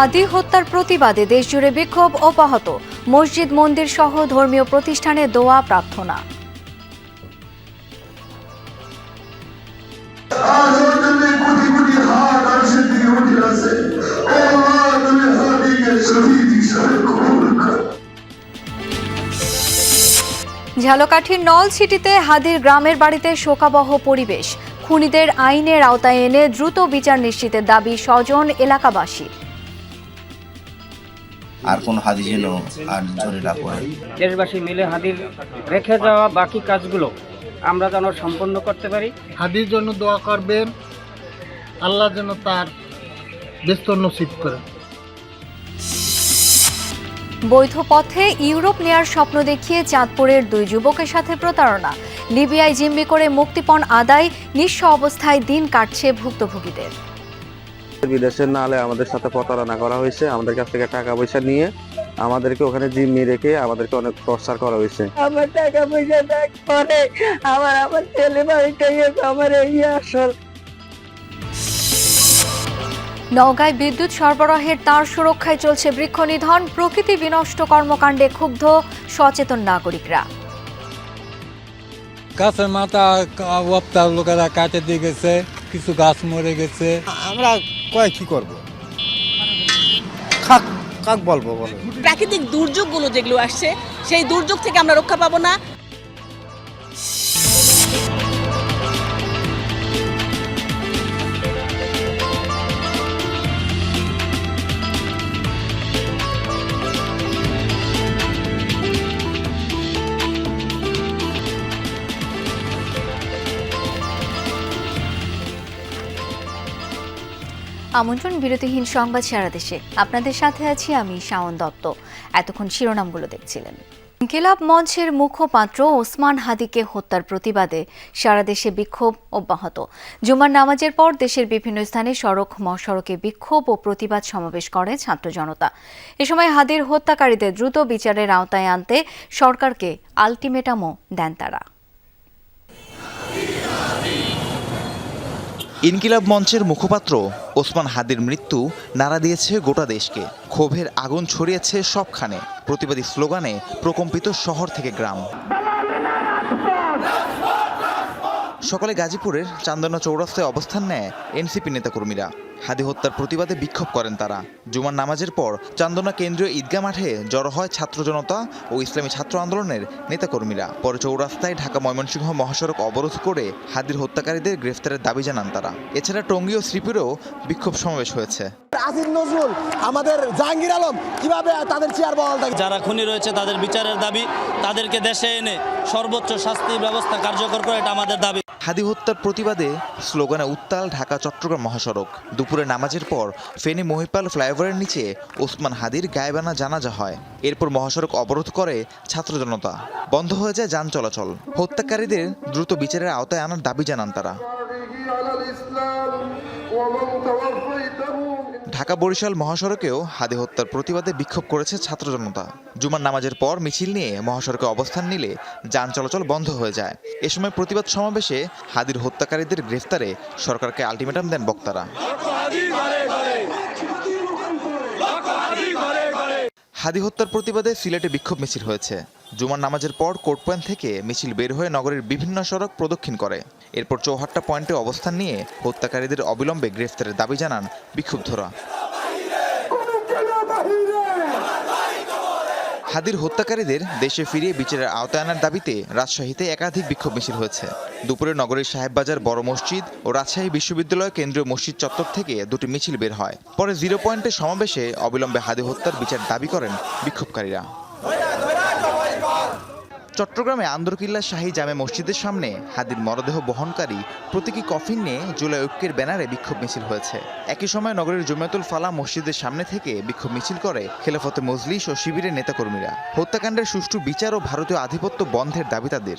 হাদি হত্যার প্রতিবাদে দেশজুড়ে বিক্ষোভ অব্যাহত। মসজিদ মন্দির সহ ধর্মীয় প্রতিষ্ঠানে দোয়া প্রার্থনা। ঝালকাঠির নলছিটিতে হাদির গ্রামের বাড়িতে শোকাবহ পরিবেশ। খুনিদের আইনের আওতায় এনে দ্রুত বিচার নিশ্চিতের দাবি স্বজন এলাকাবাসী। আর কোন হাদি যেন আর ঝরে না পড়ে। দেশবাসী মিলে হাদির রেখে যাওয়া বাকি কাজগুলো আমরা যেন সম্পন্ন করতে পারি। হাদির জন্য দোয়া করবেন, আল্লাহ যেন তার ব্যস্ত নসিব করে। বৈধ পথে ইউরোপ নেয়ার স্বপ্ন দেখিয়ে চাঁদপুরের দুই যুবকের সাথে প্রতারণা। লিবিয়ায় জিম্মি করে মুক্তিপণ আদায়, নিঃস্ব অবস্থায় দিন কাটছে ভুক্তভোগীদের। বিদেশের নালে আমাদের সাথে প্রতারণা করা হয়েছে, আমাদের কাছ থেকে টাকা পয়সা নিয়ে আমাদেরকে ওখানে জিম্মি রেখে আমাদেরকে অনেক টর্চার করা হয়েছে। আমার টাকা পয়সা ব্যাক করে আমার ছেলে বাড়িটাই আমার এই আসল। নওগাঁয় বিদ্যুৎ সরবরাহের তার সুরক্ষায় চলছে বৃক্ষ নিধন। প্রকৃতি বিনষ্ট কর্মকাণ্ডে ক্ষুব্ধ সচেতন নাগরিকরা। গাছের মাথা ওয়াপ্তার লোকেরা কাটে দিয়ে গেছে, কিছু গাছ মরে গেছে। আমরা কি করব, কাক বলবো বলো। প্রাকৃতিক দুর্যোগগুলো যেগুলো আসছে সেই দুর্যোগ থেকে আমরা রক্ষা পাবো না। আমন্ত্রণ বিরতিহীন সংবাদ সারা দেশে। আপনাদের সাথে আছি আমি শাওন দত্ত। এতক্ষণ শিরোনামগুলো দেখছিলেন। ইনকিলাব মঞ্চের মুখপাত্র ওসমান হাদিকে হত্যার প্রতিবাদে সারা দেশে বিক্ষোভ অব্যাহত। জুমার নামাজের পর দেশের বিভিন্ন স্থানে সড়ক মহাসড়কে বিক্ষোভ ও প্রতিবাদ সমাবেশ করে ছাত্র জনতা। এ সময় হাদির হত্যাকারীদের দ্রুত বিচারের আওতায় আনতে সরকারকে আলটিমেটামও দেন তারা। ইনকিলাব মঞ্চের মুখপাত্র ওসমান হাদির মৃত্যু নাড়া দিয়েছে গোটা দেশকে। ক্ষোভের আগুন ছড়িয়েছে সবখানে। প্রতিবাদী স্লোগানে প্রকম্পিত শহর থেকে গ্রাম। সকালে গাজীপুরের চান্দনা চৌরাস্তায় অবস্থান নেয় এনসিপি নেতাকর্মীরা। হাদি হত্যার প্রতিবাদে বিক্ষোভ করেন তারা। জুমার নামাজের পর চান্দনা কেন্দ্রীয় ঈদগাহ মাঠে জড়ো হয় ছাত্র জনতা ও ইসলামী ছাত্র আন্দোলনের নেতাকর্মীরা। পরে চৌরাস্তায় ঢাকা ময়মনসিংহ মহাসড়ক অবরোধ করে হাদির হত্যাকারীদের গ্রেফতারের দাবি জানান তারা। এছাড়া টঙ্গী ও শ্রীপুরেও বিক্ষোভ সমাবেশ হয়েছে। আসিফ নজরুল, আমাদের জাহাঙ্গীর আলম কিভাবে তাদের চেয়ার বহাল থাকে। যারা খুনি রয়েছে তাদের বিচারের দাবি, তাদেরকে দেশে এনে সর্বোচ্চ শাস্তি ব্যবস্থা কার্যকর করে, এটা আমাদের দাবি। হাদি হত্যার প্রতিবাদে স্লোগানে উত্তাল ঢাকা চট্টগ্রাম মহাসড়ক। দুপুরে নামাজের পর ফেনী মহিপাল ফ্লাইওভারের নিচে ওসমান হাদির গায়েবানা জানাজা হয়। এরপর মহাসড়ক অবরোধ করে ছাত্র জনতা। বন্ধ হয়ে যায় যান চলাচল। হত্যাকারীদের দ্রুত বিচারের আওতায় আনার দাবি জানান তারা। ঢাকা বরিশাল মহাসড়কেও হাদি হত্যার প্রতিবাদে বিক্ষোভ করেছে ছাত্র জনতা। জুমার নামাজের পর মিছিল নিয়ে মহাসড়কে অবস্থান নিলে যান চলাচল বন্ধ হয়ে যায়। এ সময় প্রতিবাদ সমাবেশে হাদির হত্যাকারীদের গ্রেফতারে সরকারকে আলটিমেটাম দেন বক্তারা। হাদি হত্যার প্রতিবাদে সিলেটে বিক্ষোভ মিছিল হয়েছে। জুমার নামাজের পর কোর্ট পয়েন্ট থেকে মিছিল বের হয়ে নগরের বিভিন্ন সড়ক প্রদক্ষিণ করে। এরপর চৌহাট্টা পয়েন্টে অবস্থান নিয়ে হত্যাকারীদের অবিলম্বে গ্রেফতারের দাবি জানান বিক্ষুব্ধরা। হাদির হত্যাকারীদের দেশে ফিরিয়ে বিচারের আওতায় আনার দাবিতে রাজশাহীতে একাধিক বিক্ষোভ মিছিল হয়েছে। দুপুরে নগরীর সাহেববাজার বড় মসজিদ ও রাজশাহী বিশ্ববিদ্যালয় কেন্দ্রীয় মসজিদ চত্বর থেকে দুটি মিছিল বের হয়। পরে জিরো পয়েন্টে সমাবেশে অবিলম্বে হাদি হত্যার বিচার দাবি করেন বিক্ষোভকারীরা। চট্টগ্রামে আন্দরকিল্লা শাহী জামে মসজিদের সামনে হাদির মরদেহ বহনকারী প্রতীকী কফিন নিয়ে জুলাই ঐক্যের ব্যানারে বিক্ষোভ মিছিল হয়েছে। একই সময় নগরের জমিয়তুল ফালাহ মসজিদের সামনে থেকে বিক্ষোভ মিছিল করে খেলাফতে মজলিস ও শিবিরের নেতাকর্মীরা। হত্যাকাণ্ডের সুষ্ঠু বিচার ও ভারতীয় আধিপত্য বন্ধের দাবি তাদের।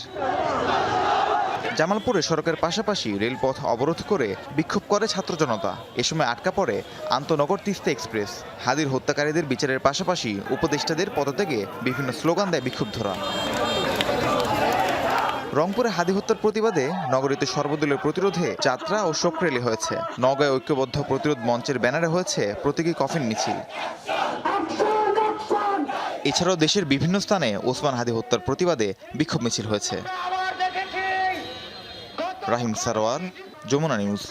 জামালপুরে সড়কের পাশাপাশি রেলপথ অবরোধ করে বিক্ষোভ করে ছাত্র জনতা। এ সময় আটকা পড়ে আন্তনগর তিস্তা এক্সপ্রেস। হাদির হত্যাকারীদের বিচারের পাশাপাশি উপদেষ্টাদের পদত্যাগে বিভিন্ন স্লোগান দেয় বিক্ষুব্ধরা। রংপুরে হাদি হত্যার প্রতিবাদে নগরীতে সর্বদলীয় প্রতিরোধে যাত্রা ও শোক র্যালি হয়েছে। নওগাঁয় ঐক্যবদ্ধ প্রতিরোধ মঞ্চের ব্যানারে হয়েছে প্রতীকী কফিন মিছিল। এছাড়াও দেশের বিভিন্ন স্থানে ওসমান হাদি হত্যার প্রতিবাদে বিক্ষোভ মিছিল হয়েছে। রাহিম সারোয়ার, যমুনা নিউজ।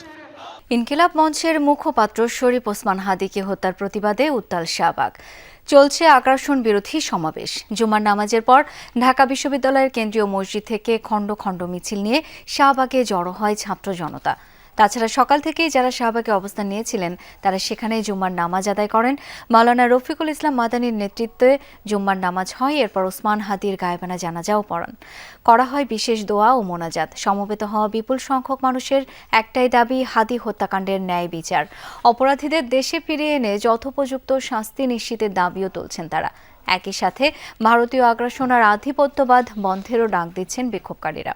ইনকিলাব মঞ্চের মুখপাত্র শরীফ ওসমান হাদিকে হত্যার প্রতিবাদে উত্তাল শাহবাগ। চলছে আগ্রাসন বিরোধী সমাবেশ। জুমার নামাজের পর ঢাকা বিশ্ববিদ্যালয়ের কেন্দ্রীয় মসজিদ থেকে খণ্ড খণ্ড মিছিল নিয়ে শাহবাগে জড়ো হয় ছাত্র জনতা। তাছাড়া সকাল থেকেই যারা শাহবাগে অবস্থান নিয়েছিলেন তারা সেখানে জুম্মার নামাজ আদায় করেন। মাওলানা রফিকুল ইসলাম মাদানীর নেতৃত্বে জুম্মার নামাজ হয়। এরপর ওসমান হাদির গায়েবানা জানাজাও করা হয় বিশেষ দোয়া ও মোনাজাত। সমবেত হওয়া বিপুল সংখ্যক মানুষের একটাই দাবি, হাদি হত্যাকাণ্ডের ন্যায় বিচার। অপরাধীদের দেশে ফিরিয়ে এনে যথোপযুক্ত শাস্তি নিশ্চিতের দাবিও তুলছেন তারা। একই সাথে ভারতীয় আগ্রাসন আর আধিপত্যবাদ বন্ধেরও ডাক দিচ্ছেন বিক্ষোভকারীরা।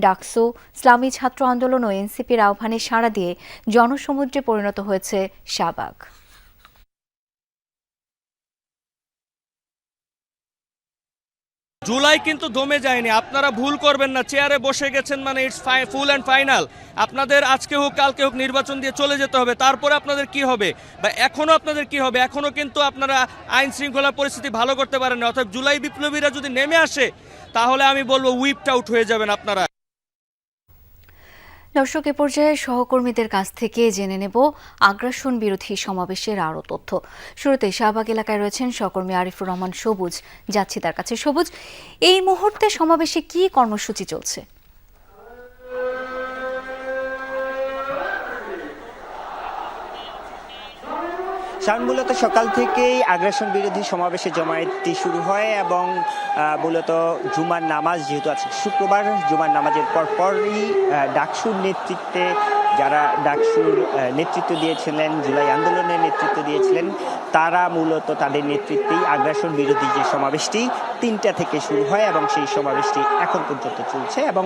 ডাকসু, ইসলামী ছাত্র আন্দোলন ও এনসিপির আহ্বানে সাড়া দিয়ে জনসমুদ্রে পরিণত হয়েছে শাহবাগ। জুলাই কিন্তু দমে যায়নি, আপনারা ভুল করবেন না। চেয়ারে বসে গেছেন মানে ইটস ফুল অ্যান্ড ফাইনাল। আপনাদের আজকে হোক কালকে হোক নির্বাচন দিয়ে চলে যেতে হবে। তারপরে আপনাদের কি হবে বা এখনো আপনাদের কি হবে? এখনো কিন্তু আপনারা আইন শৃঙ্খলা পরিস্থিতি ভালো করতে পারেন না। অর্থাৎ জুলাই বিপ্লবীরা যদি নেমে আসে তাহলে আমি বলবো হুইপড আউট হয়ে যাবেন আপনারা। দর্শক, এ পর্যায়ে সহকর্মীদের কাছ থেকে জেনে নেব আগ্রাসন বিরোধী সমাবেশের আরও তথ্য। শুরুতে শাহবাগ এলাকায় রয়েছেন সহকর্মী আরিফুর রহমান সবুজ। যাচ্ছি তার কাছে। সবুজ, এই মুহূর্তে সমাবেশে কি কর্মসূচি চলছে? মূলত সকাল থেকেই আগ্রাসন বিরোধী সমাবেশে জমায়েতটি শুরু হয় এবং মূলত জুমার নামাজ যেহেতু আছে শুক্রবার, জুমার নামাজের পরপরই ডাকসুর নেতৃত্বে যারা ডাকসুর নেতৃত্ব দিয়েছিলেন, জুলাই আন্দোলনের নেতৃত্ব দিয়েছিলেন, তারা মূলত তাদের নেতৃত্বেই আগ্রাসন বিরোধী যে সমাবেশটি ৩টা থেকে শুরু হয় এবং সেই সমাবেশটি এখন পর্যন্ত চলছে। এবং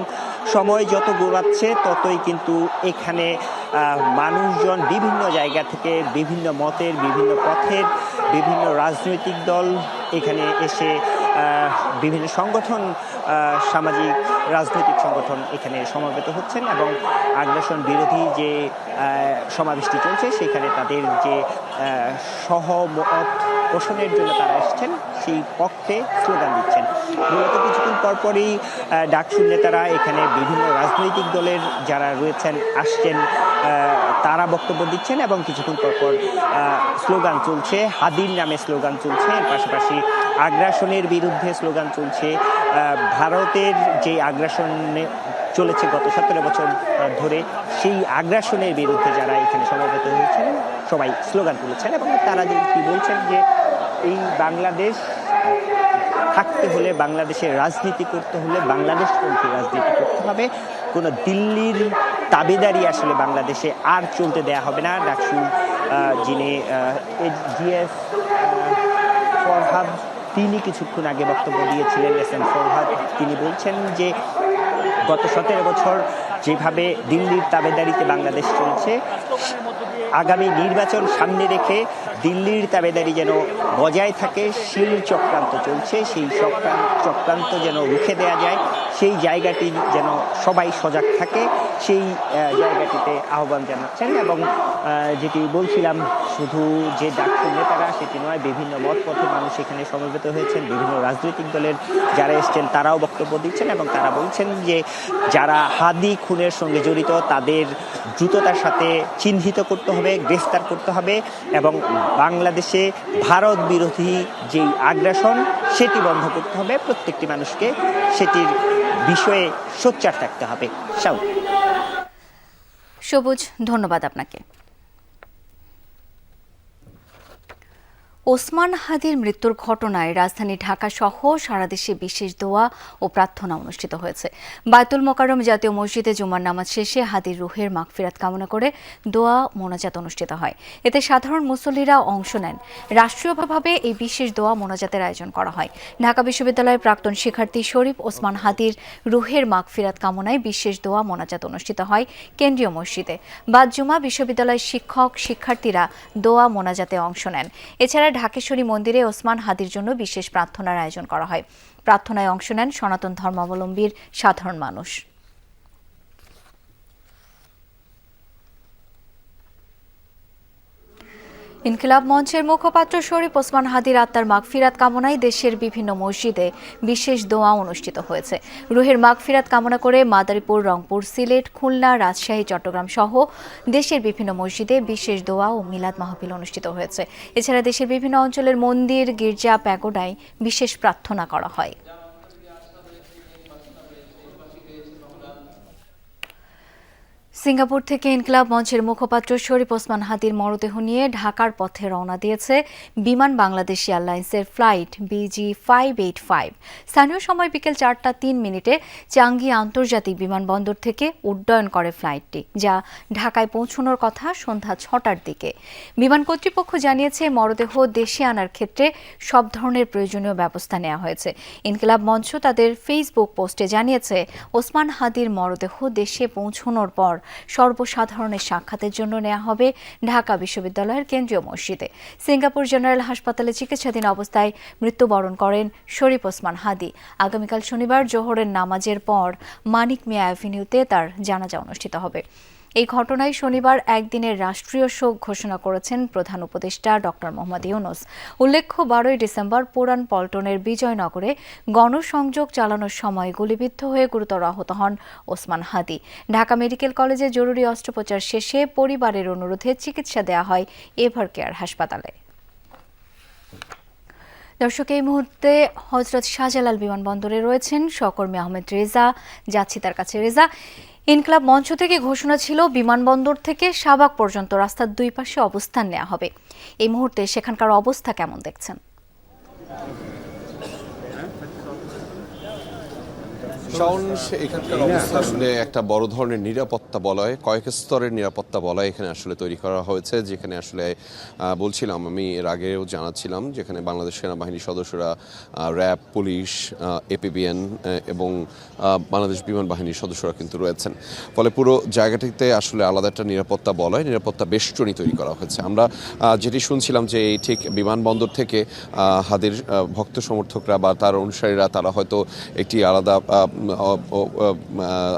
সময় যত গড়াচ্ছে ততই কিন্তু এখানে মানুষজন বিভিন্ন জায়গা থেকে, বিভিন্ন মতের, বিভিন্ন পথের, বিভিন্ন রাজনৈতিক দল এখানে এসে বিভিন্ন সংগঠন, সামাজিক রাজনৈতিক সংগঠন এখানে সমবেত হচ্ছেন এবং আগ্রাসন বিরোধী যে সমাবেশটি চলছে সেখানে তাদের যে সহমত পোষণের জন্য তারা এসেছেন সেই পক্ষে স্লোগান দিচ্ছেন। মূলত কিছুক্ষণ পরপরই ডাকসুর নেতারা এখানে বিভিন্ন রাজনৈতিক দলের যারা রয়েছেন আসছেন, তারা বক্তব্য দিচ্ছেন এবং কিছুক্ষণ পরপর স্লোগান চলছে, হাদির নামে স্লোগান চলছে। এর পাশাপাশি আগ্রাসনের বিরুদ্ধে স্লোগান চলছে। ভারতের যে আগ্রাসনে চলেছে গত 17 বছর ধরে, সেই আগ্রাসনের বিরুদ্ধে যারা এখানে সমবেত হয়েছেন সবাই স্লোগান তুলেছেন এবং তারা কি বলছেন যে এই বাংলাদেশ থাকতে হলে, বাংলাদেশের রাজনীতি করতে হলে বাংলাদেশপন্থী রাজনীতি করতে হবে। কোনো দিল্লির তাবেদারি আসলে বাংলাদেশে আর চলতে দেয়া হবে না। ডাকসু যিনি জিএস ফরহাদ, তিনি কিছুক্ষণ আগে বক্তব্য দিয়েছিলেন। এসএম ফরহাদ তিনি বলছেন যে গত 17 বছর যেভাবে দিল্লির তাবেদারিতে বাংলাদেশ চলছে, আগামী নির্বাচন সামনে রেখে দিল্লির তাবেদারি যেন বজায় থাকে, সেই চক্রান্ত চলছে। সেই চক্রান্ত যেন রুখে দেওয়া যায়, সেই জায়গাটি যেন সবাই সজাগ থাকে, সেই জায়গাটিতে আহ্বান জানাচ্ছেন। এবং যেটি বলছিলাম, শুধু যে ডাকসুর নেতারা সেটি নয়, বিভিন্ন মত পথে মানুষ এখানে সমবেত হয়েছেন, বিভিন্ন রাজনৈতিক দলের যারা এসছেন তারাও বক্তব্য দিচ্ছেন এবং তারা বলছেন যে যারা হাদি খুনের সঙ্গে জড়িত তাদের দ্রুততার সাথে চিহ্নিত করতে হবে, গ্রেফতার করতে হবে এবং বাংলাদেশে ভারত বিরোধী যেই আগ্রাসন সেটি বন্ধ করতে হবে। প্রত্যেকটি মানুষকে সেটির বিষয়ে সোচ্চার থাকতে হবে। সবুজ, ধন্যবাদ আপনাকে। ওসমান হাদির মৃত্যুর ঘটনায় রাজধানী ঢাকা সহ সারা দেশে বিশেষ দোয়া ও প্রার্থনা অনুষ্ঠিত হয়েছে। বায়তুল মোকাররম জাতীয় মসজিদে জুমার নামাজ শেষে হাদির রুহের মাগফিরাত কামনা করে দোয়া মোনাজাত অনুষ্ঠিত হয়। এতে সাধারণ মুসল্লিরা অংশ নেন। রাষ্ট্রীয়ভাবে এই বিশেষ দোয়া মোনাজাতের আয়োজন করা হয়। ঢাকা বিশ্ববিদ্যালয়ের প্রাক্তন শিক্ষার্থী শরীফ ওসমান হাদির রুহের মাগফিরাত কামনায় বিশেষ দোয়া মোনাজাত অনুষ্ঠিত হয় কেন্দ্রীয় মসজিদে। বাদ জুমা বিশ্ববিদ্যালয়ের শিক্ষক শিক্ষার্থীরা দোয়া মোনাজাতে অংশ নেন। এছাড়া ঢাকেশ্বরী মন্দিরে ওসমান হাদির জন্য বিশেষ প্রার্থনার আয়োজন করা হয়। প্রার্থনায় অংশ নেন সনাতন ধর্মাবলম্বীর সাধারণ মানুষ। ইনকিলাব মঞ্চের মুখপাত্র শরীফ ওসমান হাদির আত্মার মাগফিরাত কামনায় দেশের বিভিন্ন মসজিদে বিশেষ দোয়া অনুষ্ঠিত হয়েছে। রুহের মাগফিরাত কামনা করে মাদারীপুর, রংপুর, সিলেট, খুলনা, রাজশাহী, চট্টগ্রাম সহ দেশের বিভিন্ন মসজিদে বিশেষ দোয়া ও মিলাদ মাহফিল অনুষ্ঠিত হয়েছে। এছাড়া দেশের বিভিন্ন অঞ্চলের মন্দির, গির্জা, প্যাগোডায় বিশেষ প্রার্থনা করা হয়। সিঙ্গাপুর থেকে ইনকিলাব মঞ্চের মুখপাত্র শরীফ ওসমান হাদির মরদেহ নিয়ে ঢাকার পথে রওনা দিয়েছে বিমান বাংলাদেশ এয়ারলাইন্সের ফ্লাইট BG585। স্থানীয় সময় বিকেল 4টা 3 মিনিটে চাঙ্গি আন্তর্জাতিক বিমানবন্দর থেকে উড্ডয়ন করে ফ্লাইটটি, যা ঢাকায় পৌঁছানোর কথা সন্ধ্যা 6টার দিকে। বিমান কর্তৃপক্ষ জানিয়েছে, মরদেহ দেশে আনার ক্ষেত্রে সব ধরনের প্রয়োজনীয় ব্যবস্থা নেওয়া হয়েছে। ইনকিলাব মঞ্চ তাদের ফেসবুক পোস্টে জানিয়েছে, ওসমান হাদির মরদেহ দেশে পৌঁছানোর পর সর্বসাধারণের সাক্ষাতের জন্য নেওয়া হবে ঢাকা বিশ্ববিদ্যালয়ের কেন্দ্রীয় মসজিদে। সিঙ্গাপুর জেনারেল হাসপাতালে চিকিৎসাধীন অবস্থায় মৃত্যুবরণ করেন শরীফ ওসমান হাদি। আগামীকাল শনিবার জোহরের নামাজের পর মানিক মিয়া অ্যাভিনিউতে তার জানাজা অনুষ্ঠিত হবে। এই ঘটনায় শনিবার একদিনের রাষ্ট্রীয় শোক ঘোষণা করেছেন প্রধান উপদেষ্টা ডক্টর মোহাম্মদ ইউনূস। উল্লেখ্য, 12ই ডিসেম্বর পুরান পল্টনের বিজয়নগরে গণসংযোগ চালানোর সময় গুলিবিদ্ধ হয়ে গুরুতর আহত হন ওসমান হাদি। ঢাকা মেডিকেল কলেজে জরুরি অস্ত্রোপচার শেষে পরিবারের অনুরোধে চিকিৎসা দেওয়া হয় এভার কেয়ার হাসপাতালে। দর্শক, এই মুহূর্তে হযরত শাহজালাল বিমানবন্দরে রয়েছেন সহকর্মী আহমেদ রেজা। যাচ্ছি তার কাছে। রেজা, ইনকিলাব মঞ্চ থেকে ঘোষণা ছিল বিমানবন্দর থেকে শাহবাগ পর্যন্ত রাস্তার দুই পাশে অবস্থান নেওয়া হবে। এই মুহূর্তে সেখানকার অবস্থা কেমন দেখছেন? এখানকার অবস্থা আসলে একটা বড় ধরনের নিরাপত্তা বলয়, কয়েক স্তরের নিরাপত্তা বলয় এখানে আসলে তৈরি করা হয়েছে, যেখানে আসলে বলছিলাম, আমি এর আগেও জানাচ্ছিলাম, যেখানে বাংলাদেশ সেনাবাহিনীর সদস্যরা, র্যাব, পুলিশ, APBN এবং বাংলাদেশ বিমান বাহিনীর সদস্যরা কিন্তু রয়েছেন। ফলে পুরো জায়গাটিতে আসলে আলাদা একটা নিরাপত্তা বলয়, নিরাপত্তা বেষ্টনী তৈরি করা হয়েছে। আমরা যেটি শুনছিলাম যে এই ঠিক বিমানবন্দর থেকে হাদির ভক্ত সমর্থকরা বা তার অনুসারীরা তারা হয়তো একটি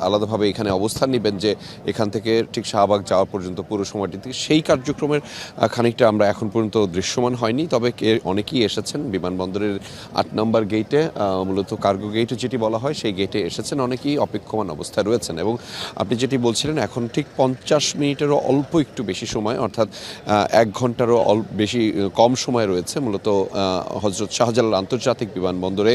আলাদাভাবে এখানে অবস্থান নেবেন, যে এখান থেকে ঠিক শাহবাগ যাওয়া পর্যন্ত পুরো সময়টিতে। সেই কার্যক্রমের খানিকটা আমরা এখন পর্যন্ত দৃশ্যমান হয়নি, তবে অনেকেই এসেছেন বিমানবন্দরের 8 নম্বর গেটে, মূলত কার্গো গেটে যেটি বলা হয়, সেই গেটে এসেছেন। অনেকেই অপেক্ষমান অবস্থায় রয়েছেন এবং আপনি যেটি বলছিলেন, এখন ঠিক 50 মিনিটেরও অল্প একটু বেশি সময়, অর্থাৎ 1 ঘন্টারও বেশি কম সময় রয়েছে মূলত হযরত শাহজালাল আন্তর্জাতিক বিমানবন্দরে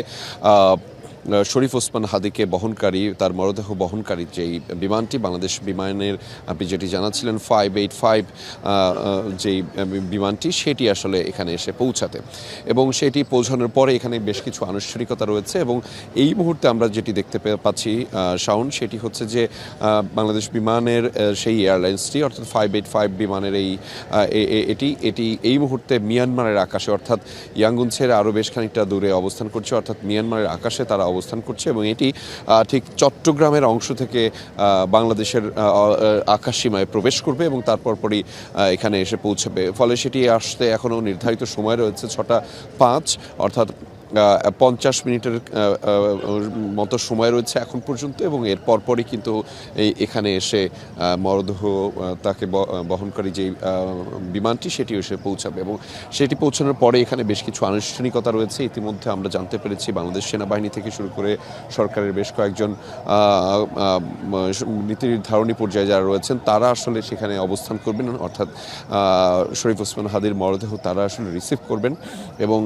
শরীফ ওসমান হাদিকে বহনকারী, তার মরদেহ বহনকারী যেই বিমানটি, বাংলাদেশ বিমানের আপনি যেটি জানাচ্ছিলেন 585 যেই বিমানটি, সেটি আসলে এখানে এসে পৌঁছাতে, এবং সেটি পৌঁছানোর পরে এখানে বেশ কিছু আনুষ্ঠানিকতা রয়েছে। এবং এই মুহূর্তে আমরা যেটি দেখতে পাচ্ছি শাওন, সেটি হচ্ছে যে বাংলাদেশ বিমানের সেই এয়ারলাইন্সটি, অর্থাৎ 585 বিমানের এটি এই মুহূর্তে মিয়ানমারের আকাশে, অর্থাৎ ইয়াঙ্গুন ছেড়ে আরও বেশ খানিকটা দূরে অবস্থান করছে, অর্থাৎ মিয়ানমারের আকাশে তারা অবস্থান করছে, এবং এটি ঠিক চট্টগ্রামের অংশ থেকে বাংলাদেশের আকাশ সীমায় প্রবেশ করবে এবং তারপর পরই এখানে এসে পৌঁছাবে। ফলে সেটি আসতে এখনও নির্ধারিত সময় রয়েছে 6টা 5, অর্থাৎ 50 মিনিটের মতো সময় রয়েছে এখন পর্যন্ত, এবং এর পরপরই কিন্তু এখানে এসে মরদেহ তাকে বহনকারী যে বিমানটি, সেটি এসে পৌঁছাবে, এবং সেটি পৌঁছানোর পরে এখানে বেশ কিছু আনুষ্ঠানিকতা রয়েছে। ইতিমধ্যে আমরা জানতে পেরেছি বাংলাদেশ সেনাবাহিনী থেকে শুরু করে সরকারের বেশ কয়েকজন নীতি নির্ধারণী পর্যায়ে যারা রয়েছেন, তারা আসলে সেখানে অবস্থান করবেন, অর্থাৎ শরীফ ওসমান হাদির মরদেহ তারা আসলে রিসিভ করবেন, এবং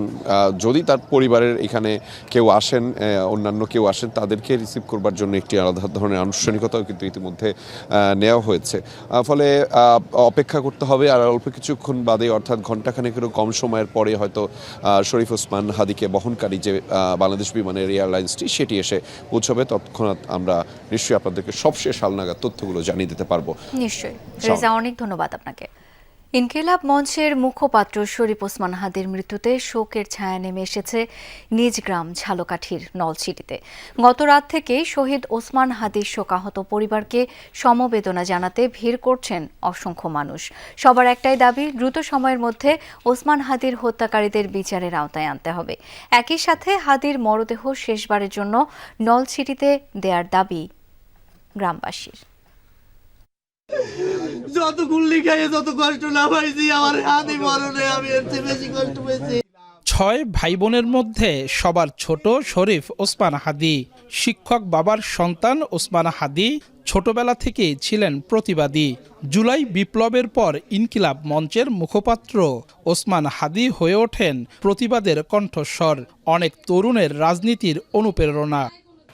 যদি তার পরিবারের এখানে কেউ আসেন, অন্যান্য কেউ আসেন, তাদেরকে রিসিভ করবার জন্য একটি আলাদা ধরনের আনুষ্ঠানিকতাও কিন্তু ইতিমধ্যে নেওয়া হয়েছে। ফলে অপেক্ষা করতে হবে, আর অল্প কিছুক্ষণ বাদে, অর্থাৎ ঘণ্টাখানেকেরও কম সময়ের পরে হয়তো শরীফ ওসমান হাদিকে বহনকারী যে বাংলাদেশ বিমানের এয়ারলাইন্সটি, সেটি এসে পৌঁছবে। তৎক্ষণাৎ আমরা নিশ্চয়ই আপনাদেরকে সবশেষ হালনাগাদ তথ্যগুলো জানিয়ে দিতে পারবো। নিশ্চয়ই, অনেক ধন্যবাদ আপনাকে। ইনকিলাব মঞ্চের মুখপাত্র শরীফ ওসমান হাদির মৃত্যুতে শোকের ছায়া নেমে এসেছে নিজ গ্রাম ঝালকাঠির নলছিটিতে। গত রাত থেকে শহীদ ওসমান হাদির শোকাহত পরিবারকে সমবেদনা জানাতে ভিড় করছেন অসংখ্য মানুষ। সবার একটাই দাবি, দ্রুত সময়ের মধ্যে ওসমান হাদির হত্যাকারীদের বিচারের আওতায় আনতে হবে। একই সাথে হাদির মরদেহ শেষবারের জন্য নলছিটিতে দেয়ার দাবি গ্রামবাসীর। যত গুল্লি খাইয়ে যত কষ্ট না পাইছি আমার হাতে মরণে আমি এর চেয়ে বেশি কষ্ট পেয়েছি। 6 ভাই বোনের মধ্যে সবার ছোট শরীফ ওসমান হাদি। শিক্ষক বাবার সন্তান ওসমান হাদি ছোটবেলা থেকেই ছিলেন প্রতিবাদী। জুলাই বিপ্লবের পর ইনকিলাব মঞ্চের মুখপাত্র ওসমান হাদি হয়ে ওঠেন প্রতিবাদের কণ্ঠস্বর, অনেক তরুণের রাজনীতির অনুপ্রেরণা।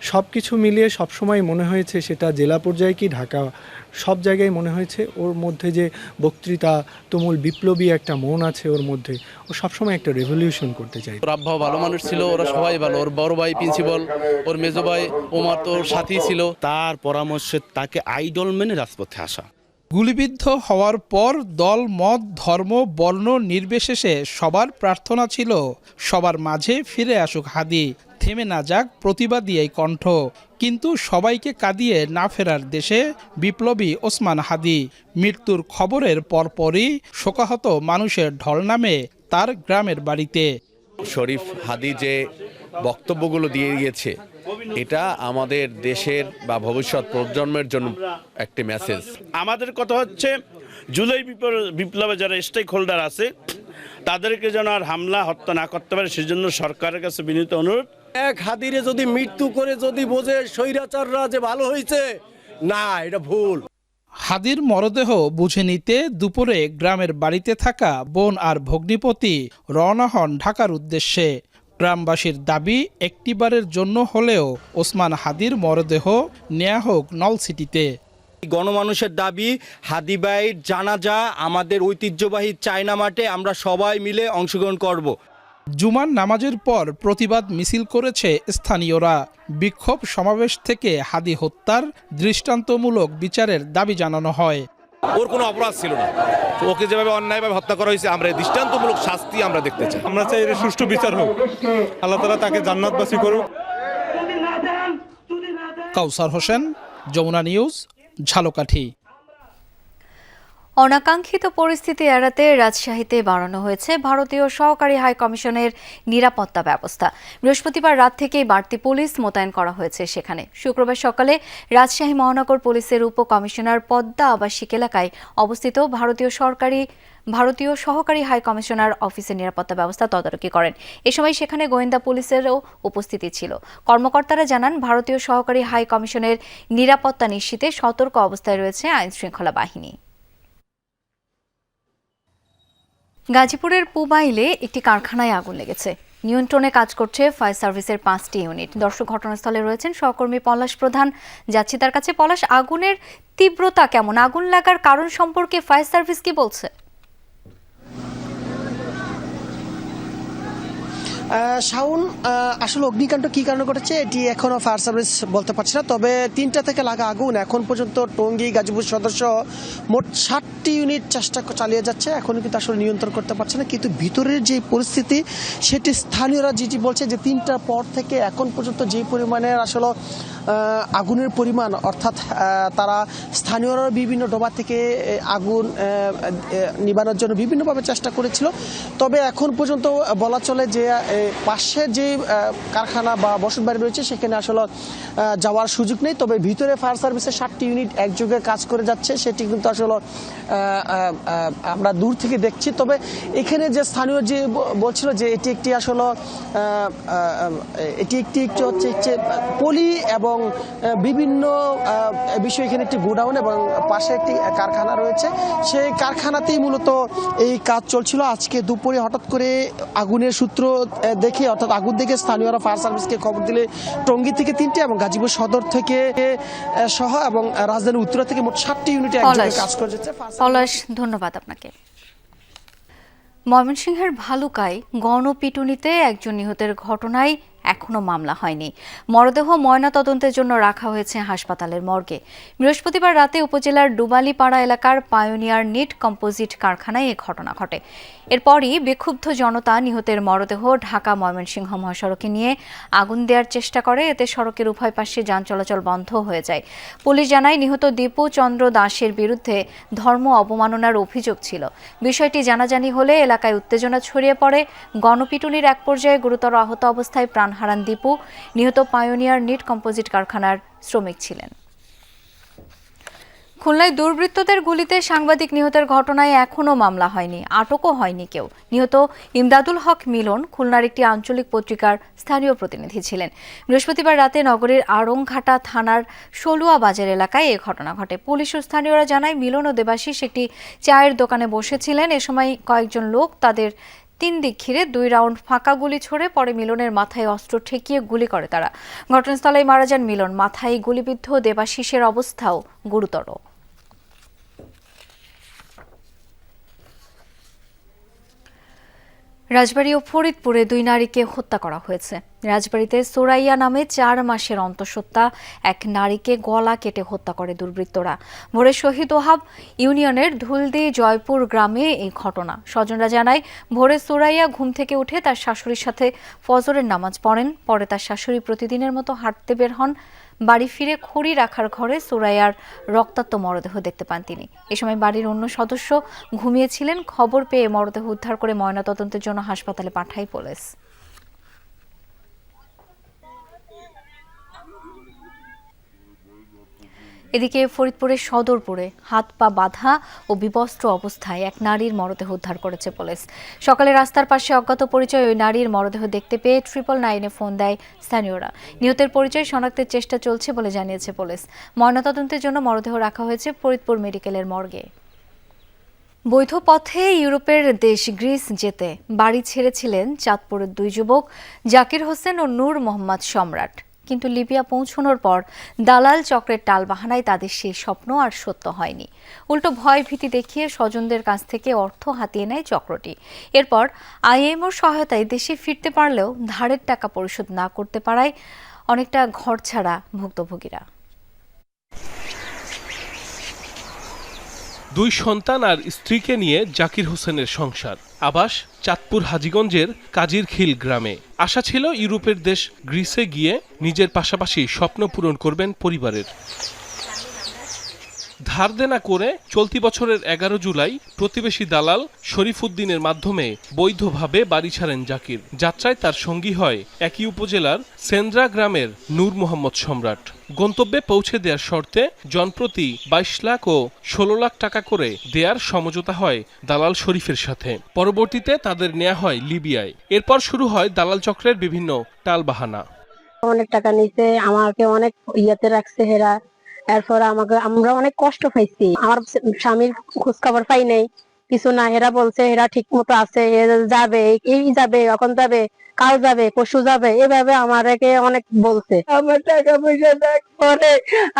সব কিছু মিলিয়ে সবসময় মনে হয়েছে, সেটা জেলা পর্যায়ে কি ঢাকা, সব জায়গায় মনে হয়েছে ওর মধ্যে যে বক্তৃতা, তুমুল বিপ্লবী একটা মন আছে ওর মধ্যে। ও সবসময় একটা রেভলিউশন করতে চাই। ওর আব্বা ভালো মানুষ ছিল, ওরা সবাই ভালো। ওর বড় ভাই প্রিন্সিপাল, ওর মেজো ভাই ওমার তো ওর সাথী ছিল। তার পরামর্শে তাকে আইডল মেনে রাজপথে আসা। গুলিবিদ্ধ হওয়ার পর দল, মত, ধর্ম, বর্ণ নির্বিশেষে সবার প্রার্থনা ছিল সবার মাঝে ফিরে আসুক হাদি, থেমে না যাক প্রতিবাদী এই কণ্ঠ। কিন্তু সবাইকে কাঁদিয়ে না ফেরার দেশে বিপ্লবী ওসমান হাদি। মৃত্যুর খবরের পরপরই শোকাহত মানুষের ঢল নামে তার গ্রামের বাড়িতে। শরীফ হাদি যে বক্তব্যগুলো দিয়ে গিয়েছে, এটা আমাদের দেশের বা ভবিষ্যৎ প্রজন্মের জন্য একটি মেসেজ। আমাদের কথা হচ্ছে জুলাই বিপ্লবে যারা স্টেক হোল্ডার আছে তাদেরকে যেন আর হামলা হত্যা না করতে পারে, সেজন্য সরকারের কাছে বিনীত অনুরোধ। এক হাদিরে যদি মৃত্যু করে যদি বোঝে স্বৈরাচাররা যে ভালো হয়েছে, না, এটা ভুল। হাদির মরদেহ বুঝে নিতে দুপুরে গ্রামের বাড়িতে থাকা বোন আর ভগ্নিপতি রওনা হন ঢাকার উদ্দেশ্যে। গ্রামবাসীর দাবি, একটিবারের জন্য হলেও ওসমান হাদির মরদেহ নেওয়া হোক নলছিটিতে। গণমানুষের দাবি, হাদি ভাইয়ের জানাজা আমাদের ঐতিহ্যবাহী চায়না মাঠে আমরা সবাই মিলে অংশগ্রহণ করব। জুমার নামাজের পর প্রতিবাদ মিছিল করেছে স্থানীয়রা। বিক্ষোভ সমাবেশ থেকে হাদি হত্যার দৃষ্টান্তমূলক বিচারের দাবি জানানো হয়। ওর কোনো অপরাধ ছিল না, ওকে যেভাবে অন্যায়ভাবে হত্যা করা হয়েছে, আমরা দৃষ্টান্তমূলক শাস্তি আমরা দেখতে চাই। আমরা চাই এর সুষ্ঠু বিচার হোক, আল্লাহ তাআলা তাকে জান্নাতবাসী করুক। কাউসার হোসেন, যমুনা নিউজ, ঝালকাঠি। অনাকাঙ্ক্ষিত পরিস্থিতি এড়াতে রাজশাহীতে বাড়ানো হয়েছে ভারতীয় সহকারী হাই কমিশনের নিরাপত্তা ব্যবস্থা। বৃহস্পতিবার রাত থেকেই বাড়তি পুলিশ মোতায়েন করা হয়েছে সেখানে। শুক্রবার সকালে রাজশাহী মহানগর পুলিশের উপকমিশনার পদ্মা আবাসিক এলাকায় অবস্থিত ভারতীয় সহকারী হাই কমিশনার অফিসের নিরাপত্তা ব্যবস্থা তদারকি করেন। এ সময় সেখানে গোয়েন্দা পুলিশেরও উপস্থিতি ছিল। কর্মকর্তারা জানান, ভারতীয় সহকারী হাই কমিশনের নিরাপত্তা নিশ্চিতে সতর্ক অবস্থায় রয়েছে আইনশৃঙ্খলা বাহিনী। গাজীপুরের পুবাইলে একটি কারখানায় আগুন লেগেছে। নিয়ন্ত্রণে কাজ করছে ফায়ার সার্ভিসের 5টি ইউনিট। দর্শক, ঘটনাস্থলে রয়েছেন সহকর্মী পলাশ প্রধান। যাচ্ছি তার কাছে। পলাশ, আগুনের তীব্রতা কেমন? আগুন লাগার কারণ সম্পর্কে ফায়ার সার্ভিস কি বলছে? শাওন, আসলে অগ্নিকাণ্ড কী কারণে ঘটেছে এটি এখনও ফায়ার সার্ভিস বলতে পারছে না। তবে 3টা থেকে লাগা আগুন এখন পর্যন্ত টঙ্গী, গাজীপুর সদস্য মোট 60টি ইউনিট চেষ্টা চালিয়ে যাচ্ছে। এখনও কিন্তু আসলে নিয়ন্ত্রণ করতে পারছে না। কিন্তু ভিতরের যে পরিস্থিতি সেটি স্থানীয়রা যেটি বলছে যে 3টার পর থেকে এখন পর্যন্ত যে পরিমাণের আসলে আগুনের পরিমাণ, অর্থাৎ তারা স্থানীয়রা বিভিন্ন ডোবা থেকে আগুন নিবানোর জন্য বিভিন্নভাবে চেষ্টা করেছিল। তবে এখন পর্যন্ত বলা চলে যে পাশের যে কারখানা বা বসতবাড়ি রয়েছে সেখানে আসলে যাওয়ার সুযোগ নেই। তবে ভিতরে ফায়ার সার্ভিসের 60টি ইউনিট একযোগে কাজ করে যাচ্ছে, সেটি কিন্তু আসলে আমরা দূর থেকে দেখছি। তবে এখানে যে স্থানীয় যে বলছিল যে এটি একটি আসলে হচ্ছে পলি এবং বিভিন্ন বিষয়, এখানে একটি গোডাউন এবং পাশে একটি কারখানা রয়েছে। সেই কারখানাতেই মূলত এই কাজ চলছিল। আজকে দুপুরে হঠাৎ করে আগুনের সূত্র দেখে, অর্থাৎ আগুন দেখে স্থানীয়রা ফায়ার সার্ভিসকে খবর দিলে টঙ্গী থেকে 3টি এবং গাজীপুর সদর থেকে সহ এবং রাজধানী উত্তরা থেকে মোট 60টি ইউনিটে একযোগে কাজ করে যাচ্ছে। পলাশ, ধন্যবাদ আপনাকে। ময়মনসিংহের ভালুকায় গণপিটুনিতে একজন নিহতের ঘটনায় এখনও মামলা হয়নি। মরদেহ ময়নাতদন্তের জন্য রাখা হয়েছে হাসপাতালের মর্গে। বৃহস্পতিবার রাতে উপজেলার ডুবালিপাড়া এলাকার পায়োনিয়ার নিট কম্পোজিট কারখানায় এ ঘটনা ঘটে। এরপরই বিক্ষুব্ধ জনতা নিহতের মরদেহ ঢাকা ময়মনসিংহ মহাসড়কে নিয়ে আগুন দেওয়ার চেষ্টা করে। এতে সড়কের উভয় পাশে যান চলাচল বন্ধ হয়ে যায়। পুলিশ জানায়, নিহত দীপু চন্দ্র দাসের বিরুদ্ধে ধর্ম অবমাননার অভিযোগ ছিল। বিষয়টি জানাজানি হলে এলাকায় উত্তেজনা ছড়িয়ে পড়ে। গণপিটুনির এক পর্যায়ে গুরুতর আহত অবস্থায় প্রাণ হারান দীপু। নিহত পায়োনিয়ার নিট কম্পোজিট কারখানার শ্রমিক ছিলেন। খুলনায় দুর্বৃত্তদের গুলিতে সাংবাদিক নিহতের ঘটনায় এখনও মামলা হয়নি, আটকও হয়নি কেউ। নিহত ইমদাদুল হক মিলন খুলনার একটি আঞ্চলিক পত্রিকার স্থানীয় প্রতিনিধি ছিলেন। বৃহস্পতিবার রাতে নগরীর আড়ংঘাটা থানার সলুয়া বাজার এলাকায় এ ঘটনা ঘটে। পুলিশ ও স্থানীয়রা জানায়, মিলন ও দেবাশিস একটি চায়ের দোকানে বসেছিলেন। এ সময় কয়েকজন লোক তাদের 3 দিক ঘিরে 2 রাউন্ড ফাঁকা গুলি ছোড়ে। পরে মিলনের মাথায় অস্ত্র ঠেকিয়ে গুলি করে তারা। ঘটনাস্থলেই মারা যান মিলন। মাথায় গুলিবিদ্ধ দেবাশিসের অবস্থাও গুরুতর। রাজবাড়ী ও ফরিদপুরে 2 নারীকে হত্যা করা হয়েছে। রাজবাড়ীতে সোরাইয়া নামে 4 মাসের অন্তঃসত্ত্বা এক নারীকে গলা কেটে হত্যা করে দুর্বৃত্তরা। ভোরে শহীদ ওহাব ইউনিয়নের ধুলদি জয়পুর গ্রামে এই ঘটনা। স্বজনরা জানায়, ভোরে সোরাইয়া ঘুম থেকে উঠে তার শাশুড়ির সাথে ফজরের নামাজ পড়েন। পরে তার শাশুড়ি প্রতিদিনের মতো হাঁটতে বের হন। বাড়ি ফিরে খড়ি রাখার ঘরে সোরাইয়ার রক্তাক্ত মরদেহ দেখতে পান তিনি। এ সময় বাড়ির অন্য সদস্য ঘুমিয়েছিলেন। খবর পেয়ে মরদেহ উদ্ধার করে ময়নাতদন্তের জন্য হাসপাতালে পাঠায় পুলিশ। এদিকে ফরিদপুরের সদরপুরে হাত পা বাঁধা ও বিবস্ত্র অবস্থায় এক নারীর মরদেহ উদ্ধার করেছে পুলিশ। সকালে রাস্তার পাশে অজ্ঞাত পরিচয় ওই নারীর মরদেহ দেখতে পেয়ে 999-এ ফোন দেয় স্থানীয়রা। নিহতের পরিচয় শনাক্তের চেষ্টা চলছে বলে জানিয়েছে পুলিশ। ময়নাতদন্তের জন্য মরদেহ রাখা হয়েছে ফরিদপুর মেডিকেলের মর্গে। বৈধ পথে ইউরোপের দেশ গ্রিস যেতে বাড়ি ছেড়েছিলেন চাঁদপুরের 2 যুবক জাকির হোসেন ও নূর মোহাম্মদ সম্রাট। কিন্তু লিবিয়া পৌঁছানোর পর দালাল চক্রের টালবাহানায় তাদের সেই স্বপ্ন আর সত্য হয়নি। উল্টো ভয় ভীতি দেখিয়ে স্বজনদের কাছ থেকে অর্থ হাতিয়ে নেয় চক্রটি। এরপর আইএমওর সহায়তায় দেশে ফিরতে পারলেও ধারের টাকা পরিশোধ না করতে পারায় অনেকটা ঘরছাড়া ভুক্তভোগীরা। 2 সন্তান আর স্ত্রীকে নিয়ে জাকির হোসেনের সংসার। আবাস চাঁদপুর হাজীগঞ্জের কাজিরখিল গ্রামে। আশা ছিল ইউরোপের দেশ গ্রিসে গিয়ে নিজের পাশাপাশি স্বপ্ন পূরণ করবেন পরিবারের। ধার দেনা করে চলতি বছরের 11 জুলাই প্রতিবেশী দালাল শরীফুদ্দিনের মাধ্যমে বৈধভাবে বাড়ি ছাড়েন জাকির। যাত্রায় তার সঙ্গী হয় একই উপজেলার সেন্দ্রা গ্রামের নূর মোহাম্মদ সম্রাট। গন্তব্যে পৌঁছে দেওয়ার শর্তে জনপ্রতি 22 লাখ ও 16 লাখ টাকা করে দেয়ার সমঝোতা হয় দালাল শরীফের সাথে। পরবর্তীতে তাদের নেওয়া হয় লিবিয়ায়। এরপর শুরু হয় দালাল চক্রের বিভিন্ন টালবাহানা। অনেক টাকা নিছে, আমাকে অনেক ইয়াতে রাখছে হেরা। এরপর আমরা অনেক কষ্ট পাইছি। আমার স্বামীর খোঁজ খবর পাই নাই, কিছু না। এরা বলছে এরা ঠিক মতো আছে, যাবে, এই যাবে, এখন যাবে, কাল যাবে, পরশু যাবে, এভাবে আমাকে অনেক বলছে। আমার টাকা পয়সা দেখ পরে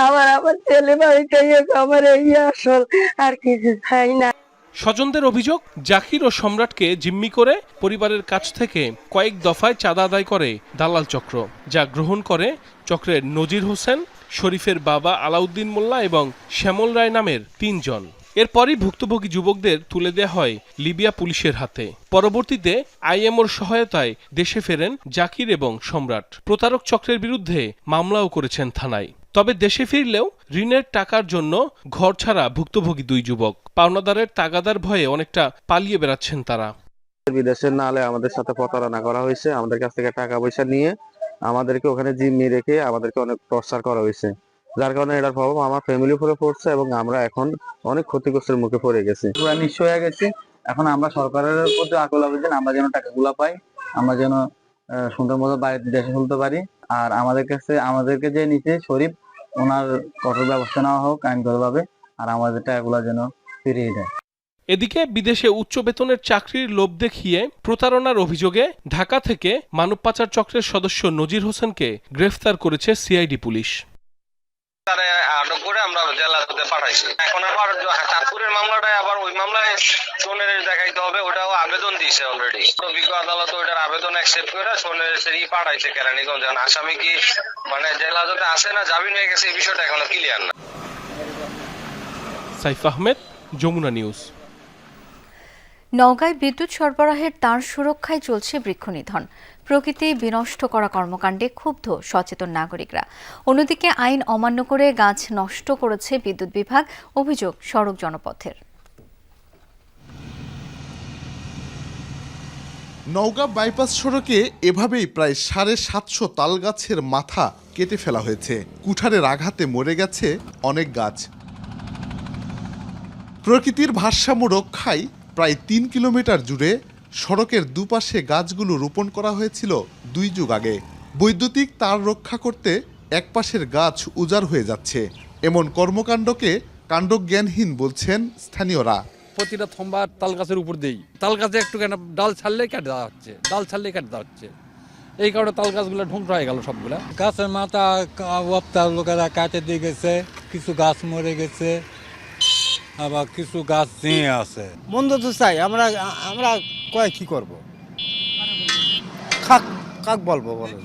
আমার ছেলে বাড়িটাই আমার এই আসল, আর কিছু চাই না। স্বজনদের অভিযোগ, জাকির ও সম্রাটকে জিম্মি করে পরিবারের কাছ থেকে কয়েক দফায় চাঁদা আদায় করে দালাল চক্র, যা গ্রহণ করে চক্রের নজির হোসেন, শরীফের বাবা আলাউদ্দিন মোল্লা এবং শ্যামল রায় নামের 3 জন। এরপরই ভুক্তভোগী যুবকদের তুলে দেওয়া হয় লিবিয়া পুলিশের হাতে। পরবর্তীতে আইএমওর সহায়তায় দেশে ফেরেন জাকির এবং সম্রাট। প্রতারক চক্রের বিরুদ্ধে মামলাও করেছেন থানায়। তবে দেশে ফিরলেও ঋণের টাকার জন্য ঘর ছাড়া ভুক্তভোগী 2 যুবক। পাওনাদারের তাগাদার ভয়ে অনেকটা পালিয়ে বেড়াচ্ছেন তারা। বিদেশের নালে আমাদের সাথে প্রতারণা করা হয়েছে। আমাদের কাছ থেকে টাকা পয়সা নিয়ে আমাদেরকে ওখানে জিম্মি রেখে আমাদেরকে অনেক টর্চার করা হয়েছে, যার কারণে এটার প্রভাব আমার ফ্যামিলির উপরে পড়ছে এবং আমরা এখন অনেক ক্ষতিগ্রস্তের মুখে পড়ে গেছি। পুরো নিঃস্ব হয়ে গেছি। এখন আমরা সরকারের প্রতি আকুল আবেদন, আমরা যেন টাকাগুলো পাই, আমরা যেন সুন্দর মতো বাড়িতে দেশে তুলতে পারি। আর আমাদেরকে যে নিচে শরীফ, ওনার কঠোর ব্যবস্থা নেওয়া হোক আইনগতভাবে, আর আমাদের টাকাগুলো যেন ফিরিয়ে দেয়। এদিকে বিদেশে উচ্চ বেতনের চাকরির লোভ দেখিয়ে প্রতারণার অভিযোগে ঢাকা থেকে মানব পাচার চক্রের সদস্য নজির হোসেনকে গ্রেফতার করেছে সিআইডি পুলিশ। তারা আটক করে আমরা জেলা হাজতে পাঠাইছি। এখন আবার চাঁদপুরের মামলাটায় আবার ওই মামলায় সোনের দেখাইতে হবে, ওটাও আবেদন দিয়েছে অলরেডি। বিজ্ঞ আদালত ওইটার আবেদন অ্যাকসেপ্ট করে সোনের পাঠাইছে কেরানীগঞ্জ। আসামি কি মানে জেলা হাজতে আসে না জামিন হয়ে গেছে এই বিষয়টা এখনো ক্লিয়ার না। সাইফ আহমেদ, যমুনা নিউজ। নওগাঁয় বিদ্যুৎ সরবরাহের তার সুরক্ষায় চলছে বৃক্ষনিধন। প্রকৃতি বিনষ্ট করা কর্মকাণ্ডে ক্ষুব্ধ সচেতন নাগরিকরা। অন্যদিকে আইন অমান্য করে গাছ নষ্ট করেছে বিদ্যুৎ বিভাগ, অভিযোগ সড়ক জনপথের। নওগাঁ বাইপাস সড়কে এভাবেই প্রায় 750 তাল গাছের মাথা কেটে ফেলা হয়েছে। কুঠারের আঘাতে মরে গেছে অনেক গাছ। প্রকৃতির ভারসাম্য রক্ষায় প্রায় 3 কিলোমিটার জুড়ে সড়কের দুপাশে গাছগুলো রোপণ করা হয়েছিল 2 যুগ আগে। বৈদ্যুতিক তার রক্ষা করতে একপাশের গাছ উজাড় হয়ে যাচ্ছে। এমন কর্মকাণ্ডকে কাণ্ডজ্ঞানহীন বলছেন স্থানীয়রা। প্রতিটা থম্বা তাল গাছের উপর দেই, তাল গাছে একটু কেন ডাল ছাড়লেই কেটে দেওয়া হচ্ছে, ডাল ছাড়লেই কেটে দেওয়া হচ্ছে। এই কারণে তাল গাছগুলো ধ্বংস হয়ে গেল সবগুলা। গাছের মাথা লোকেরা কাটে দিয়ে গেছে, কিছু গাছ মরে গেছে, আবার কিছু গাছ নিয়ে আছে। মন্দ তো চাই আমরা আমরা কয় কি করব, কাক বলবো বলে।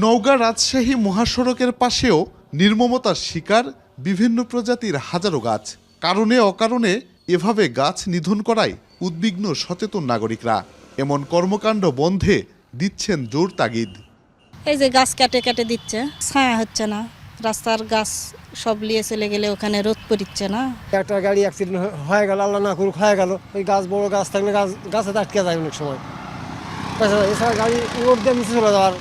নওগাঁ রাজশাহী মহাসড়কের পাশেও নির্মমতার শিকার বিভিন্ন প্রজাতির হাজারো গাছ। কারণে অকারণে এভাবে গাছ নিধন করায় উদ্বিগ্ন সচেতন নাগরিকরা। এমন কর্মকাণ্ড বন্ধে দিচ্ছেন জোর তাগিদ। এই যে গাছ কেটে কেটে দিচ্ছে, ছায়া হচ্ছে না, রাস্তার গাছ সব নিয়ে চলে গেলে ওখানে রোদ পড়ছে না। একটা গাড়ি অ্যাক্সিডেন্ট হয়ে গেল, আল্লাহ না করুক হয়ে গেল, ওই গাছ বড় গাছ থাকলে গাছে আটকে যায় অনেক সময়। এছাড়া গাড়ি রোড দিয়ে নিচে চলে যাওয়ার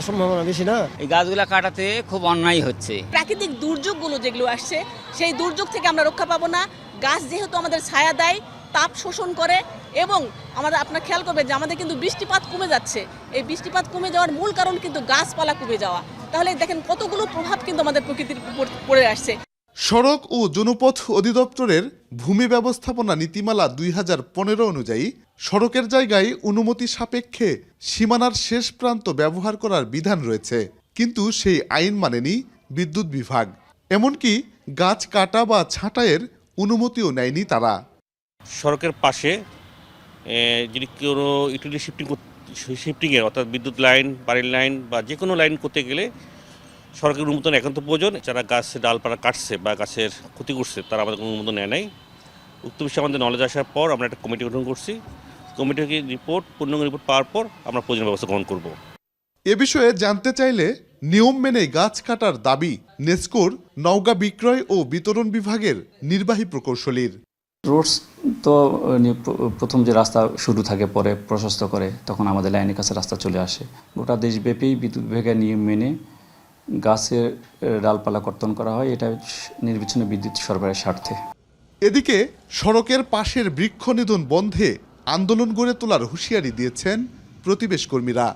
সম্ভাবনা বেশি না। এই গাছগুলা কাটাতে খুব অন্যায় হচ্ছে। প্রাকৃতিক দুর্যোগগুলো যেগুলো আসছে সেই দুর্যোগ থেকে আমরা রক্ষা পাবো না। গাছ যেহেতু আমাদের ছায়া দেয়, তাপ শোষণ করে এবং আপনার খেয়াল করবেন যে আমাদের কিন্তু বৃষ্টিপাত কমে যাচ্ছে। এই বৃষ্টিপাত কমে যাওয়ার মূল কারণ কিন্তু গাছপালা কমে যাওয়া। তাহলে দেখেন কতগুলো প্রভাব কিন্তু আমাদের প্রকৃতির উপর পড়ে আসছে। সড়ক ও জনপথ অধিদপ্তরের ভূমি ব্যবস্থাপনা নীতিমালা 2015 অনুযায়ী সড়কের জায়গায় অনুমতি সাপেক্ষে সীমানার শেষ প্রান্ত ব্যবহার করার বিধান রয়েছে, কিন্তু সেই আইন মানেনি বিদ্যুৎ বিভাগ। এমনকি গাছ কাটা বা ছাঁটাইয়ের অনুমতিও নেয়নি তারা। সড়কের পাশে যদি কোনো ইউটিলিটি শিফটিংয়ের অর্থাৎ বিদ্যুৎ লাইন, বাড়ির লাইন বা যে কোনো লাইন করতে গেলে সরকারের অনুমোদন একান্ত প্রয়োজন। যারা গাছের ডালপালা কাটছে বা গাছের ক্ষতি করছে তারা আমাদের কোনো অনুমোদন নেয় নাই। উক্ত বিষয়ে আমাদের নলেজ আসার পর আমরা একটা কমিটি গঠন করছি। কমিটিকে পূর্ণাঙ্গ রিপোর্ট পাওয়ার পর আমরা প্রয়োজনীয় ব্যবস্থা গ্রহণ করব। এ বিষয়ে জানতে চাইলে নিয়ম মেনে গাছ কাটার দাবি নেসকোর নওগাঁ বিক্রয় ও বিতরণ বিভাগের নির্বাহী প্রকৌশলীর। রোডস তো প্রথম যে রাস্তা শুরু থাকে পরে প্রশস্ত করে, তখন আমাদের লাইনের কাছে রাস্তা চলে আসে। গোটা দেশব্যাপী বিদ্যুৎ বিভাগের নিয়ম মেনে গাছের ডালপালা কর্তন করা হয়, এটা নির্বিচ্ছিন্ন বিদ্যুৎ সরবরাহের স্বার্থে। এদিকে সড়কের পাশের বৃক্ষ নিধন বন্ধে আন্দোলন গড়ে তোলার হুঁশিয়ারি দিয়েছেন প্রতিবেশ কর্মীরা।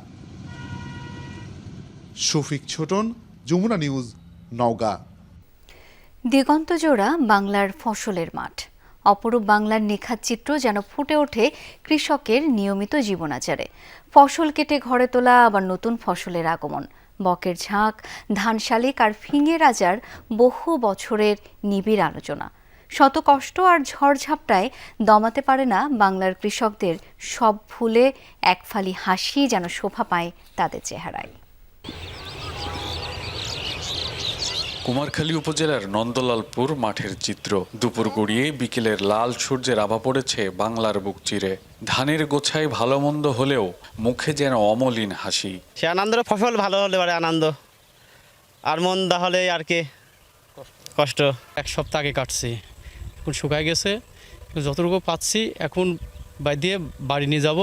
শফিক ছোটন, যমুনা নিউজ, নওগাঁ। দিগন্তজোড়া বাংলার ফসলের মাঠ। অপরূপ বাংলার নিখাত চিত্র যেন ফুটে ওঠে কৃষকের নিয়মিত জীবনাচারে। ফসল কেটে ঘরে তোলা, আবার নতুন ফসলের আগমন, বকের ঝাঁক, ধান শালিক আর ফিঙে রাজার বহু বছরের নিবিড় আলোচনা। শত কষ্ট আর ঝড়ঝাপটায় দমাতে পারে না বাংলার কৃষকদের সব ভুলে এক ফালি হাসি যেন শোভা পায় তাদের চেহারায়। কুমারখালী উপজেলার নন্দলালপুর মাঠের চিত্র। দুপুর গড়িয়ে বিকেলের লাল সূর্যের আভা পড়েছে বাংলার বুক চিরে। ধানের গোছায় ভালো মন্দ হলেও মুখে যেন অমলিন হাসি। সে আনন্দ, ফসল ভালো হলে পারে আনন্দ, আর মন্দা হলে আর কি কষ্ট। এক সপ্তাহ আগে কাটছি, এখন শুকায় গেছে, যতটুকু পাচ্ছি এখন বাই দিয়ে বাড়ি নিয়ে যাব।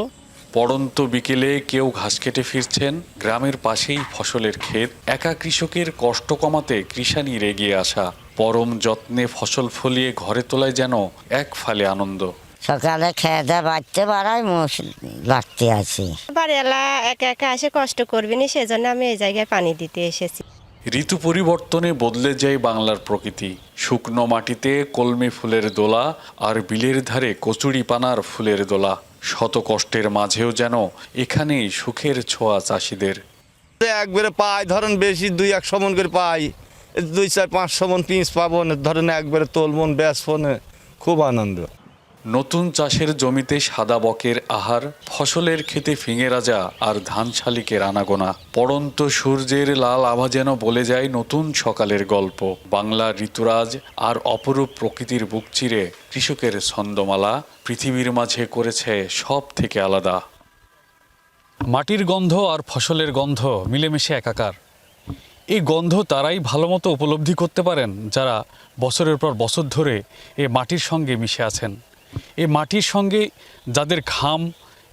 পড়ন্ত বিকেলে কেউ ঘাস কেটে ফিরছেন, গ্রামের পাশেই ফসলের ক্ষেত। একা কৃষকের কষ্ট কমাতে কৃষানির এগিয়ে আসা, পরম যত্নে ফসল ফলিয়ে ঘরে তোলায় যেন এক ফালে আনন্দ। সকালে খেয়ে দেয় বাড়তে পারায় লাগতে আছি। বাড়িওয়ালা একা একা এসে কষ্ট করবে না, সেজন্য আমি এই জায়গায় পানি দিতে এসেছি। ঋতু পরিবর্তনে বদলে যায় বাংলার প্রকৃতি। শুকনো মাটিতে কলমি ফুলের দোলা, আর বিলের ধারে কচুরি পানার ফুলের দোলা। শত কষ্টের মাঝেও যেন এখানেই সুখের ছোঁয়া চাষিদের। একবারে পাই ধরেন বেশি 2-1 মন করে পাই, 2-4-5 মন পিস পাবো না, ধরেন একবারে তোলমন ব্যাস ফোনে খুব আনন্দ। নতুন চাষের জমিতে সাদা বকের আহার, ফসলের খেতে ফিঙে রাজা আর ধান শালিকের আনাগোনা, পড়ন্ত সূর্যের লাল আভা যেন বলে যায় নতুন সকালের গল্প। বাংলার ঋতুরাজ আর অপরূপ প্রকৃতির বুক চিরে কৃষকের ছন্দমালা পৃথিবীর মাঝে করেছে সব থেকে আলাদা। মাটির গন্ধ আর ফসলের গন্ধ মিলেমিশে একাকার। এই গন্ধ তারাই ভালোমতো উপলব্ধি করতে পারেন যারা বছরের পর বছর ধরে এই মাটির সঙ্গে মিশে আছেন। এই মাটির সঙ্গে যাদের ঘাম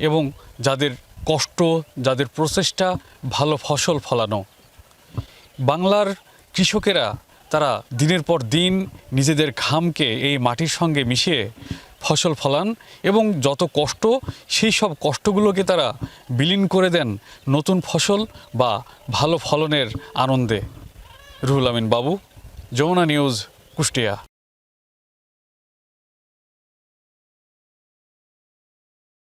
এবং যাদের কষ্ট, যাদের প্রচেষ্টা ভালো ফসল ফলানো। বাংলার কৃষকেরা তারা দিনের পর দিন নিজেদের ঘামকে এই মাটির সঙ্গে মিশিয়ে ফসল ফলান এবং যত কষ্ট সেই সব কষ্টগুলোকে তারা বিলীন করে দেন নতুন ফসল বা ভালো ফলনের আনন্দে। রুহুল আমিন বাবু, যমুনা নিউজ, কুষ্টিয়া।